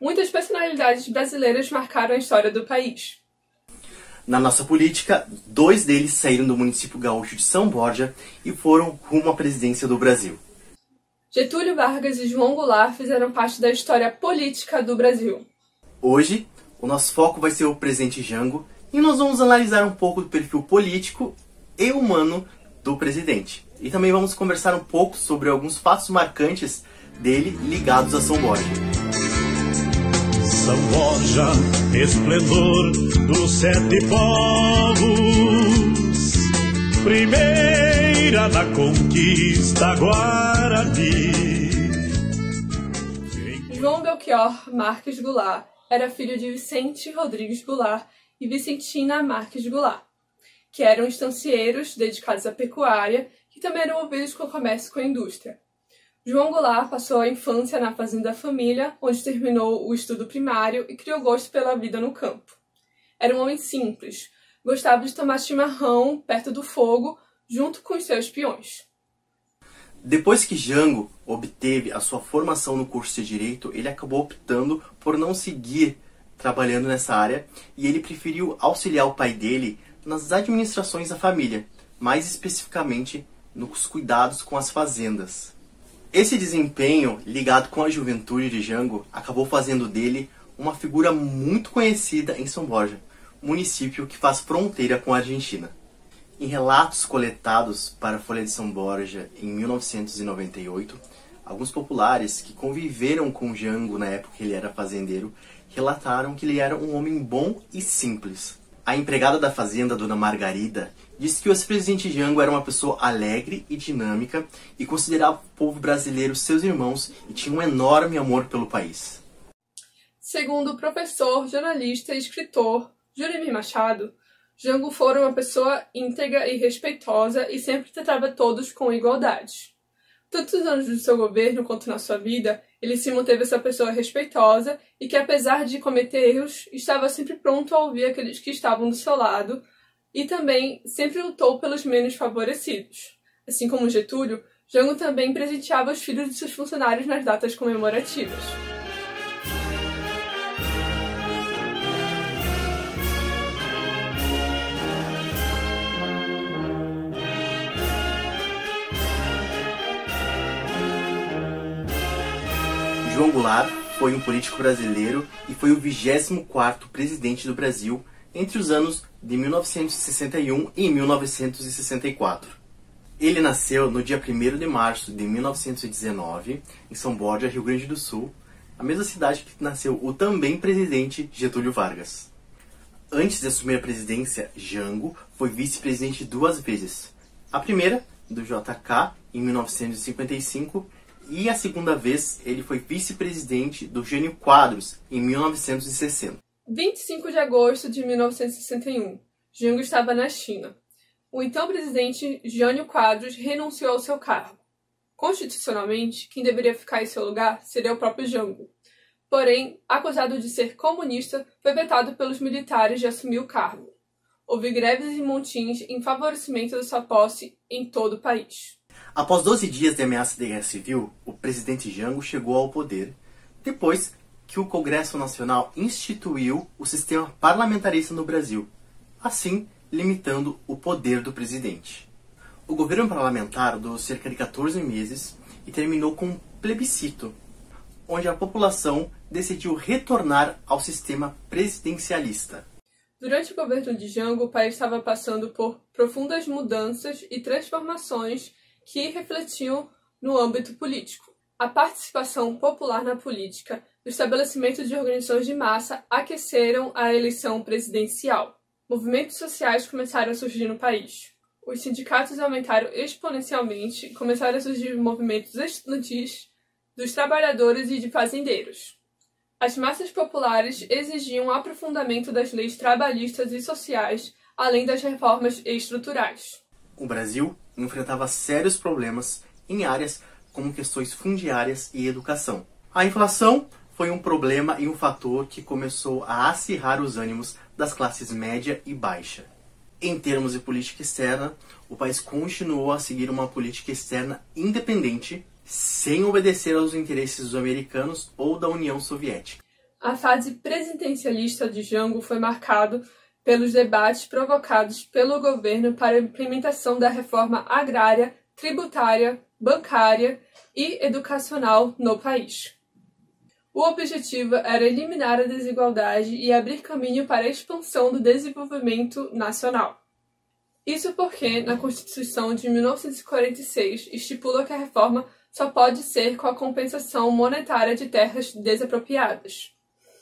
muitas personalidades brasileiras marcaram a história do país. Na nossa política, 2 deles saíram do município gaúcho de São Borja e foram rumo à presidência do Brasil. Getúlio Vargas e João Goulart fizeram parte da história política do Brasil. Hoje, o nosso foco vai ser o presidente Jango e nós vamos analisar um pouco do perfil político e humano do presidente. E também vamos conversar um pouco sobre alguns fatos marcantes dele ligados a São Borja. São Borja, esplendor dos 7 povos, primeira na conquista Guarani. João Belchior Marques Goulart era filho de Vicente Rodrigues Goulart e Vicentina Marques Goulart, que eram estancieiros dedicados à pecuária e também eram envolvidos com o comércio e com a indústria. João Goulart passou a infância na fazenda da família, onde terminou o estudo primário e criou gosto pela vida no campo. Era um homem simples, gostava de tomar chimarrão perto do fogo, junto com os seus peões. Depois que Jango obteve a sua formação no curso de Direito, ele acabou optando por não seguir trabalhando nessa área e ele preferiu auxiliar o pai dele nas administrações da família, mais especificamente nos cuidados com as fazendas. Esse desempenho, ligado com a juventude de Jango, acabou fazendo dele uma figura muito conhecida em São Borja, município que faz fronteira com a Argentina. Em relatos coletados para a Folha de São Borja em 1998, alguns populares que conviveram com Jango na época que ele era fazendeiro relataram que ele era um homem bom e simples. A empregada da fazenda, Dona Margarida, disse que o ex-presidente Jango era uma pessoa alegre e dinâmica e considerava o povo brasileiro seus irmãos e tinha um enorme amor pelo país. Segundo o professor, jornalista e escritor Juremir Machado, Jango fora uma pessoa íntegra e respeitosa e sempre tratava todos com igualdade. Tanto nos anos do seu governo quanto na sua vida, ele se manteve essa pessoa respeitosa e que, apesar de cometer erros, estava sempre pronto a ouvir aqueles que estavam do seu lado e também sempre lutou pelos menos favorecidos. Assim como Getúlio, Jango também presenteava os filhos de seus funcionários nas datas comemorativas. João Goulart foi um político brasileiro e foi o 24º presidente do Brasil entre os anos de 1961 e 1964. Ele nasceu no dia 1º de março de 1919, em São Borja, Rio Grande do Sul, a mesma cidade que nasceu o também presidente Getúlio Vargas. Antes de assumir a presidência, Jango foi vice-presidente 2 vezes. A primeira, do JK, em 1955, e a segunda vez ele foi vice-presidente do Jânio Quadros, em 1960. 25 de agosto de 1961, Jango estava na China. O então presidente Jânio Quadros renunciou ao seu cargo. Constitucionalmente, quem deveria ficar em seu lugar seria o próprio Jango. Porém, acusado de ser comunista, foi vetado pelos militares de assumir o cargo. Houve greves e montins em favorecimento da sua posse em todo o país. Após 12 dias de ameaça de guerra civil, o presidente Jango chegou ao poder, depois que o Congresso Nacional instituiu o sistema parlamentarista no Brasil, assim limitando o poder do presidente. O governo parlamentar durou cerca de 14 meses e terminou com um plebiscito, onde a população decidiu retornar ao sistema presidencialista. Durante o governo de Jango, o país estava passando por profundas mudanças e transformações que refletiam no âmbito político. A participação popular na política e o estabelecimento de organizações de massa aqueceram a eleição presidencial. Movimentos sociais começaram a surgir no país. Os sindicatos aumentaram exponencialmente e começaram a surgir movimentos estudantis dos trabalhadores e de fazendeiros. As massas populares exigiam um aprofundamento das leis trabalhistas e sociais, além das reformas estruturais. O Brasil enfrentava sérios problemas em áreas como questões fundiárias e educação. A inflação foi um problema e um fator que começou a acirrar os ânimos das classes média e baixa. Em termos de política externa, o país continuou a seguir uma política externa independente, sem obedecer aos interesses dos americanos ou da União Soviética. A fase presidencialista de Jango foi marcada pelos debates provocados pelo governo para a implementação da reforma agrária, tributária, bancária e educacional no país. O objetivo era eliminar a desigualdade e abrir caminho para a expansão do desenvolvimento nacional. Isso porque, na Constituição de 1946, estipula que a reforma só pode ser com a compensação monetária de terras desapropriadas.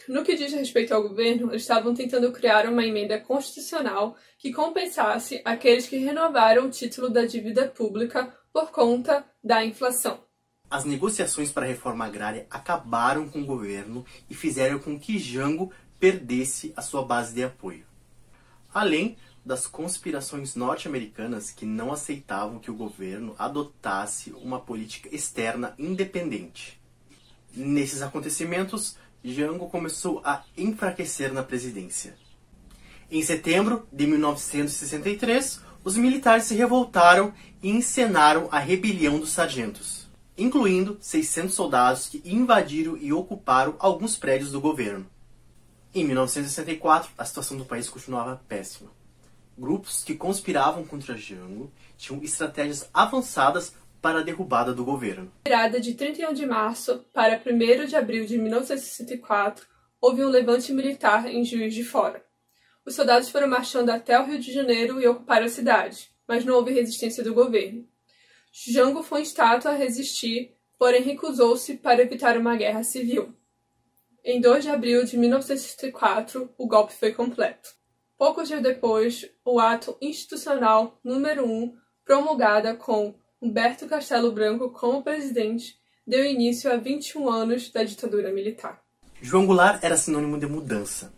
No que diz respeito ao governo, eles estavam tentando criar uma emenda constitucional que compensasse aqueles que renovaram o título da dívida pública por conta da inflação. As negociações para a reforma agrária acabaram com o governo e fizeram com que Jango perdesse a sua base de apoio. Além das conspirações norte-americanas que não aceitavam que o governo adotasse uma política externa independente. Nesses acontecimentos, Jango começou a enfraquecer na presidência. Em setembro de 1963, os militares se revoltaram e encenaram a rebelião dos sargentos, incluindo 600 soldados que invadiram e ocuparam alguns prédios do governo. Em 1964, a situação do país continuava péssima. Grupos que conspiravam contra Jango tinham estratégias avançadas para a derrubada do governo. Na virada de 31 de março para 1º de abril de 1964, houve um levante militar em Juiz de Fora. Os soldados foram marchando até o Rio de Janeiro e ocuparam a cidade, mas não houve resistência do governo. Jango foi instado a resistir, porém recusou-se para evitar uma guerra civil. Em 2 de abril de 1964, o golpe foi completo. Poucos dias depois, o ato institucional número 1, promulgada com Humberto Castelo Branco como presidente, deu início a 21 anos da ditadura militar. João Goulart era sinônimo de mudança.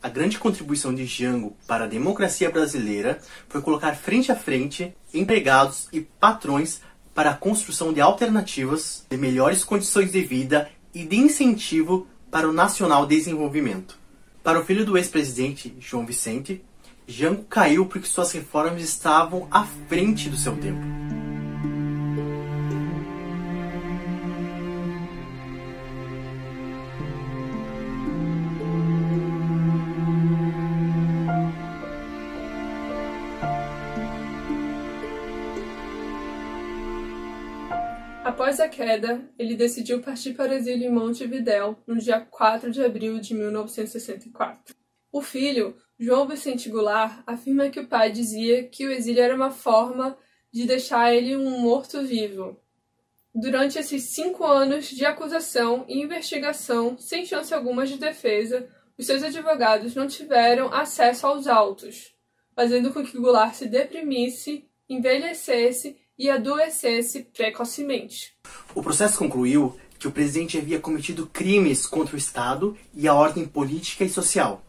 A grande contribuição de Jango para a democracia brasileira foi colocar frente a frente empregados e patrões para a construção de alternativas, de melhores condições de vida e de incentivo para o nacional desenvolvimento. Para o filho do ex-presidente, João Vicente, Jango caiu porque suas reformas estavam à frente do seu tempo. Após a queda, ele decidiu partir para o exílio em Montevidéu no dia 4 de abril de 1964. O filho, João Vicente Goulart, afirma que o pai dizia que o exílio era uma forma de deixar ele um morto-vivo. Durante esses 5 anos de acusação e investigação, sem chance alguma de defesa, os seus advogados não tiveram acesso aos autos, fazendo com que Goulart se deprimisse, envelhecesse e adoecesse precocemente. O processo concluiu que o presidente havia cometido crimes contra o Estado e a ordem política e social.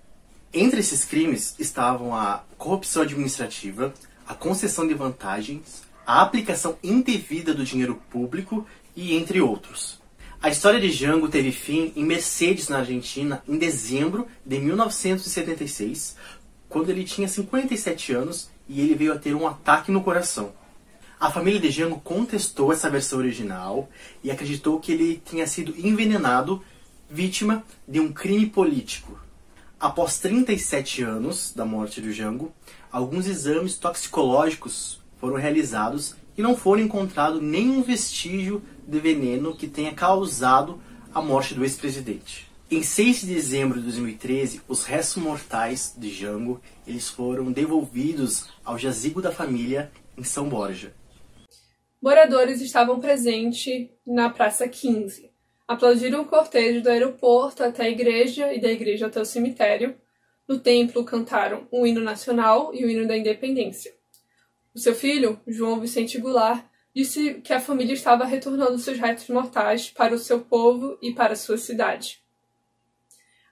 Entre esses crimes estavam a corrupção administrativa, a concessão de vantagens, a aplicação indevida do dinheiro público e entre outros. A história de Jango teve fim em Mercedes, na Argentina, em dezembro de 1976, quando ele tinha 57 anos e ele veio a ter um ataque no coração. A família de Jango contestou essa versão original e acreditou que ele tinha sido envenenado, vítima de um crime político. Após 37 anos da morte de Jango, alguns exames toxicológicos foram realizados e não foram encontrados nenhum vestígio de veneno que tenha causado a morte do ex-presidente. Em 6 de dezembro de 2013, os restos mortais de Jango eles foram devolvidos ao jazigo da família em São Borja. Moradores estavam presentes na Praça 15. Aplaudiram o cortejo do aeroporto até a igreja e da igreja até o cemitério. No templo cantaram o hino nacional e o hino da independência. O seu filho, João Vicente Goulart, disse que a família estava retornando seus restos mortais para o seu povo e para a sua cidade.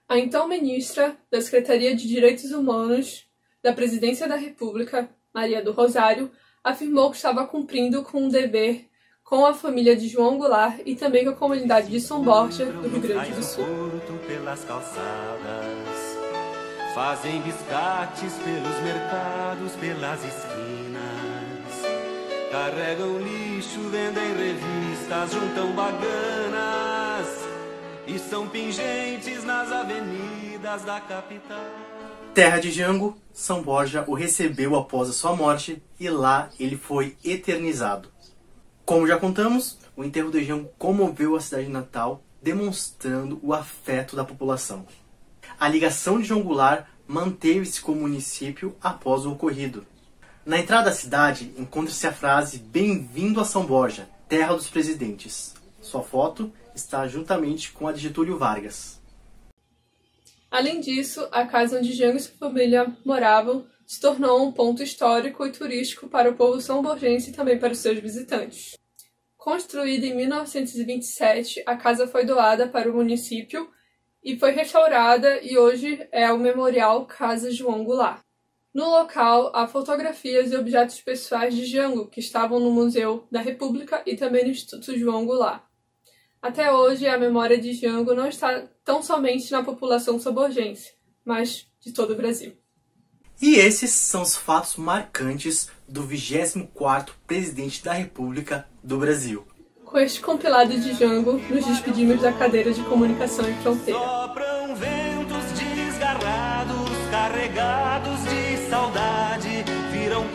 A então ministra da Secretaria de Direitos Humanos da Presidência da República, Maria do Rosário, afirmou que estava cumprindo com um dever com a família de João Goulart e também com a comunidade de São Borja, do Rio Grande do Sul. Pelas calçadas, fazem biscates pelos mercados, pelas esquinas, carregam lixo, vendem revistas, juntam baganas, e são pingentes nas avenidas da capital. Terra de Jango, São Borja o recebeu após a sua morte e lá ele foi eternizado. Como já contamos, o enterro de Jango comoveu a cidade natal, demonstrando o afeto da população. A ligação de João Goulart manteve-se com o município após o ocorrido. Na entrada da cidade encontra-se a frase "Bem-vindo a São Borja, terra dos presidentes". Sua foto está juntamente com a de Getúlio Vargas. Além disso, a casa onde Jango e sua família moravam se tornou um ponto histórico e turístico para o povo são-borgense e também para os seus visitantes. Construída em 1927, a casa foi doada para o município e foi restaurada e hoje é o Memorial Casa João Goulart. No local, há fotografias e objetos pessoais de Jango que estavam no Museu da República e também no Instituto João Goulart. Até hoje, a memória de Jango não está tão somente na população são-borgense, mas de todo o Brasil. E esses são os fatos marcantes do 24º Presidente da República do Brasil. Com este compilado de Jango, nos despedimos da cadeira de comunicação e fronteira. Sopram ventos desgarrados, carregados de saudade, viram